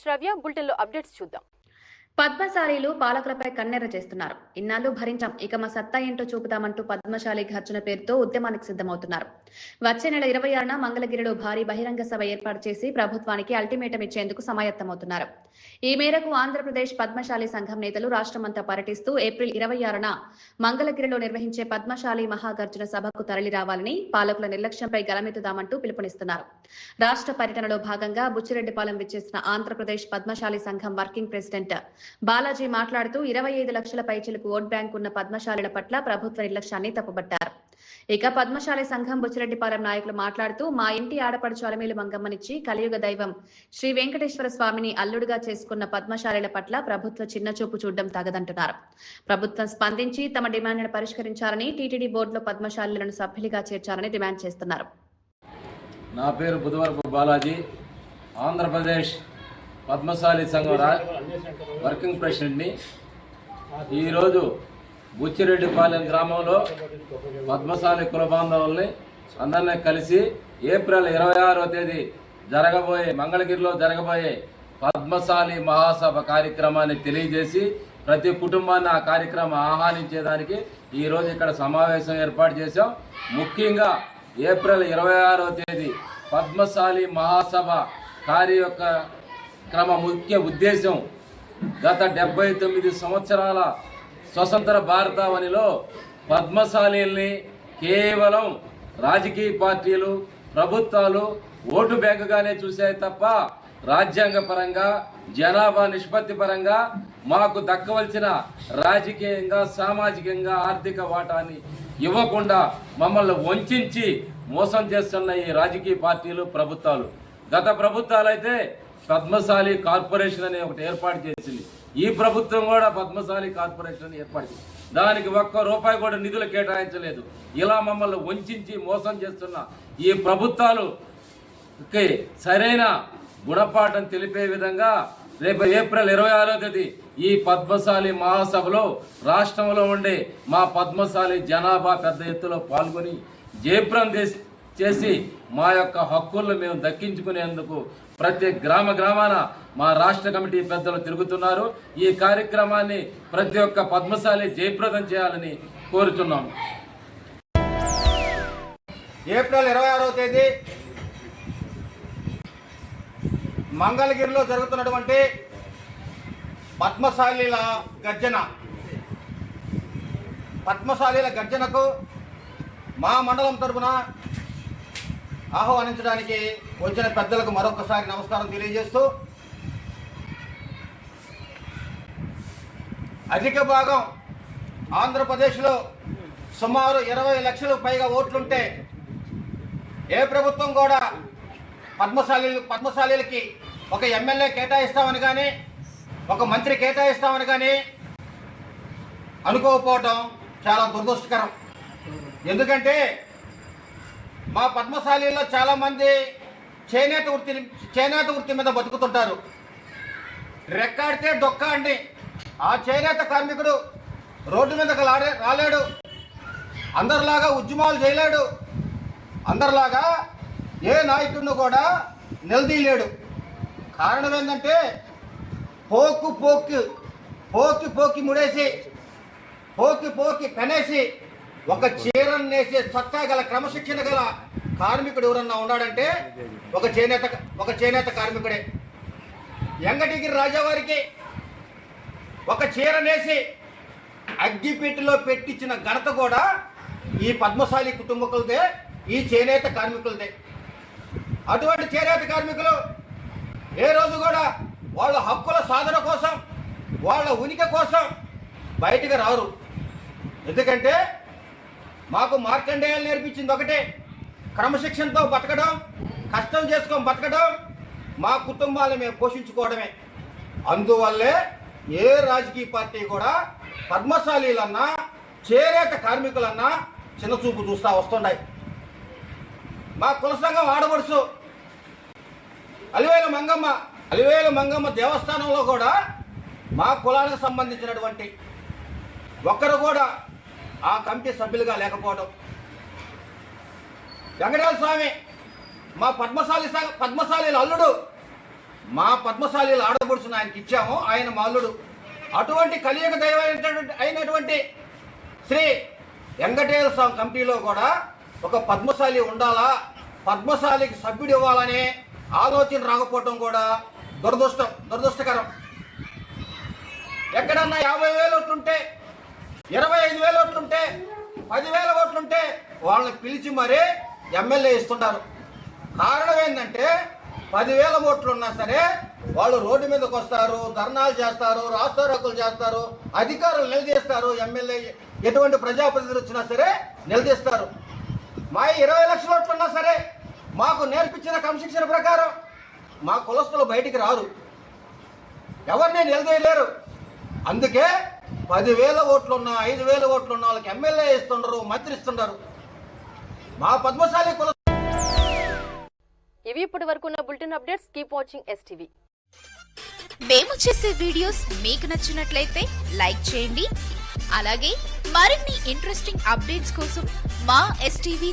శ్రవ్య బులెటిన్లో అప్డేట్స్ చూద్దాం. పద్మశాలీలు పాలకులపై కన్నెర్ర చేస్తున్నారు. ఇన్నాళ్ళు భరించాం, ఇక మా సత్తా ఏంటో చూపుతామంటూ పద్మశాలి ఘర్షణ పేరుతో ఉద్యమానికి సిద్ధమవుతున్నారు. వచ్చే నెల 26న మంగళగిరిలో భారీ బహిరంగ సభ ఏర్పాటు చేసి ప్రభుత్వానికి అల్టిమేటం ఇచ్చేందుకు సమాయత్తమవుతున్నారు. ఈ మేరకు ఆంధ్రప్రదేశ్ పద్మశాలి సంఘం నేతలు రాష్ట్రమంతా పర్యటిస్తూ ఏప్రిల్ 26న మంగళగిరిలో నిర్వహించే పద్మశాలి మహాగర్జన సభకు తరలి రావాలని, పాలకుల నిర్లక్ష్యంపై గలమెత్తుదామంటూ పిలుపునిస్తున్నారు. రాష్ట్ర పర్యటనలో భాగంగా బుచ్చిరెడ్డిపాలెం విచ్చేసిన ఆంధ్రప్రదేశ్ పద్మశాలి సంఘం వర్కింగ్ ప్రెసిడెంట్ బాలాజీ మాట్లాడుతూ 25 లక్షల పైచిలకు ఓట్ బ్యాంక్ ఉన్న పద్మశాలిల పట్ల ప్రభుత్వ నిర్లక్ష్యాన్ని తప్పుపట్టారు. ఇక పద్మశాలి సంఘం బుచ్చిరెడ్డిపాలెం నాయకులు మాట్లాడుతూ మా ఇంటి ఆడపడుచు అలమేలు మంగమ్మనిచ్చి కలియుగ దైవం శ్రీ వెంకటేశ్వర స్వామిని అల్లుడుగా చేసుకున్న పద్మశాలిల పట్ల ప్రభుత్వ చిన్నచూపు చూడడం తగదంటున్నారు. ప్రభుత్వం స్పందించి తమ డిమాండ్ను పరిష్కరించాలని, టీటీడీ బోర్డులో పద్మశాలిలను సభ్యులుగా చేర్చాలని డిమాండ్ చేస్తున్నారు. నా పేరు బుధవరపు బాలాజీ, ఆంధ్రప్రదేశ్ పద్మశాలి సంఘం వర్కింగ్ ప్రెసిడెంట్ని. ఈరోజు బుచ్చిరెడ్డిపాలెం గ్రామంలో పద్మశాలి కుల బాంధవుల్ని అందరినీ కలిసి ఏప్రిల్ 26వ తేదీ మంగళగిరిలో జరగబోయే పద్మశాలి మహాసభ కార్యక్రమాన్ని తెలియజేసి ప్రతి కుటుంబాన్ని ఆ కార్యక్రమం ఆహ్వానించేదానికి ఈరోజు ఇక్కడ సమావేశం ఏర్పాటు చేశాం. ముఖ్యంగా ఏప్రిల్ 26వ తేదీ పద్మశాలి మహాసభ కార్యక్రమ ముఖ్య ఉద్దేశం గత 79 సంవత్సరాల స్వతంత్ర భారతావనిలో పద్మశాలీల్ని కేవలం రాజకీయ పార్టీలు, ప్రభుత్వాలు ఓటు బ్యాంకుగానే చూశాయి తప్ప రాజ్యాంగ పరంగా, జనాభా నిష్పత్తి పరంగా మాకు దక్కవలసిన రాజకీయంగా, సామాజికంగా, ఆర్థిక వాటాన్ని ఇవ్వకుండా మమ్మల్ని వంచి మోసం చేస్తున్న ఈ రాజకీయ పార్టీలు, ప్రభుత్వాలు. గత ప్రభుత్వాలైతే పద్మశాలి కార్పొరేషన్ అనే ఒకటి ఏర్పాటు చేసింది. ఈ ప్రభుత్వం కూడా పద్మశాలి కార్పొరేషన్ ఏర్పాటు చేసింది. దానికి ఒక్క రూపాయి కూడా నిధులు కేటాయించలేదు. ఇలా మమ్మల్ని వంచి మోసం చేస్తున్న ఈ ప్రభుత్వాలుకి సరైన గుణపాఠం తెలిపే విధంగా రేపు ఏప్రిల్ 26వ తేదీ ఈ పద్మశాలి మహాసభలో రాష్ట్రంలో ఉండే మా పద్మశాలి జనాభా పెద్ద ఎత్తులో పాల్గొని జయప్రదం చేసి మా యొక్క హక్కులను మేము దక్కించుకునేందుకు ప్రతి గ్రామాన మా రాష్ట్ర కమిటీ పెద్దలు తిరుగుతున్నారు. ఈ కార్యక్రమాన్ని ప్రతి ఒక్క పద్మశాలి జయప్రదం చేయాలని కోరుతున్నాము. ఏప్రిల్ 26వ తేదీ మంగళగిరిలో జరుగుతున్నటువంటి పద్మశాలీల గర్జనకు మా మండలం తరపున ఆహ్వానించడానికి వచ్చిన పెద్దలకు మరొకసారి నమస్కారం తెలియజేస్తూ, అధిక భాగం ఆంధ్రప్రదేశ్లో సుమారు 20 లక్షలకు పైగా ఓట్లుంటే ఏ ప్రభుత్వం కూడా పద్మశాలీలకి ఒక ఎమ్మెల్యే కేటాయిస్తామని కానీ, ఒక మంత్రి కేటాయిస్తామని కానీ అనుకోకపోవటం చాలా దురదృష్టకరం. ఎందుకంటే మా పద్మశాలీల్లో చాలామంది చేనేత వృత్తి మీద బతుకుతుంటారు. రెక్కాడితే డొక్కాడి ఆ చేనేత కార్మికుడు రోడ్డు మీదకి రాలేడు, అందరిలాగా ఉద్యమాలు చేయలేడు, అందరిలాగా ఏ నాయకుడిని కూడా నిలదీయలేడు. కారణం ఏంటంటే పోకి ముడేసి పోకి కనేసి ఒక చీరను నేసే సత్తా గల, క్రమశిక్షణ గల కార్మికుడు ఎవరన్నా ఉన్నాడంటే ఒక చేనేత కార్మికుడే. వెంకటగిరి రాజావారికి ఒక చీర నేసి అగ్గిపెట్టిలో పెట్టించిన ఘనత కూడా ఈ పద్మశాలి కుటుంబకులదే, ఈ చేనేత కార్మికులదే. అటువంటి చేనేత కార్మికులు ఏ రోజు కూడా వాళ్ళ హక్కుల సాధన కోసం, వాళ్ళ ఉనికి కోసం బయటకు రారు. ఎందుకంటే మాకు మార్కండేయాలు నేర్పించింది ఒకటే, క్రమశిక్షణతో బతకడం, కష్టం చేసుకొని బతకడం, మా కుటుంబాలను మేము పోషించుకోవడమే. అందువల్లే ఏ రాజకీయ పార్టీ కూడా పద్మశాలీలన్నా, చేనేత కార్మికులన్నా చిన్నచూపు చూస్తూ వస్తున్నాయి. మా కుల సంఘం ఆడపడుచు అలివేలు మంగమ్మ దేవస్థానంలో కూడా మా కులానికి సంబంధించినటువంటి ఒక్కరు కూడా ఆ కమిటీ సభ్యులుగా లేకపోవడం, వెంకటేశ్వర స్వామి మా పద్మశాలీల అల్లుడు మా పద్మశాలీలు ఆడబడుచుని ఆయనకి ఇచ్చాము, ఆయన మాల్లుడు. అటువంటి కలియుగ దైవం అయినటువంటి శ్రీ వెంకటేశ్వర స్వామి కమిటీలో కూడా ఒక పద్మశాలి ఉండాలా, పద్మశాలికి సభ్యుడు ఇవ్వాలనే ఆలోచన రాకపోవడం కూడా దురదృష్టకరం. ఎక్కడన్నా 50,000 ఓట్లుంటే, 25,000 ఓట్లుంటే, 10,000 ఓట్లుంటే వాళ్ళని పిలిచి మరీ ఎమ్మెల్యే ఇస్తుంటారు. కారణం ఏంటంటే 10,000 ఓట్లు ఉన్నా సరే వాళ్ళు రోడ్డు మీదకి వస్తారు, ధర్నాలు చేస్తారు, రాస్తారోకులు చేస్తారు, అధికారులు నిలదీస్తారు. ఎమ్మెల్యే ఎటువంటి ప్రజాప్రతినిధులు వచ్చినా సరే నిలదీస్తారు. మా 20 లక్షల ఓట్లు ఉన్నా సరే మాకు నేర్పించిన క్రమశిక్షణ ప్రకారం మా కులస్తులు బయటికి రారు, ఎవరిని నిలదీయలేరు. అందుకే 10,000 ఓట్లున్నా 5,000 ఓట్లున్న వాళ్ళకి ఎమ్మెల్యే ఇస్తుండరు, మంత్రి ఇస్తుండరు. మా పద్మశాలి కుల ఇవి ఇప్పటి వరకు ఉన్న bulletin updates. Keep watching STV. మేము చేసే వీడియోస్ మీకు నచ్చినట్లయితే లైక్ చేయండి. అలాగే మరిన్ని ఇంట్రెస్టింగ్ అప్డేట్స్ కోసం మా ఎస్టీవీ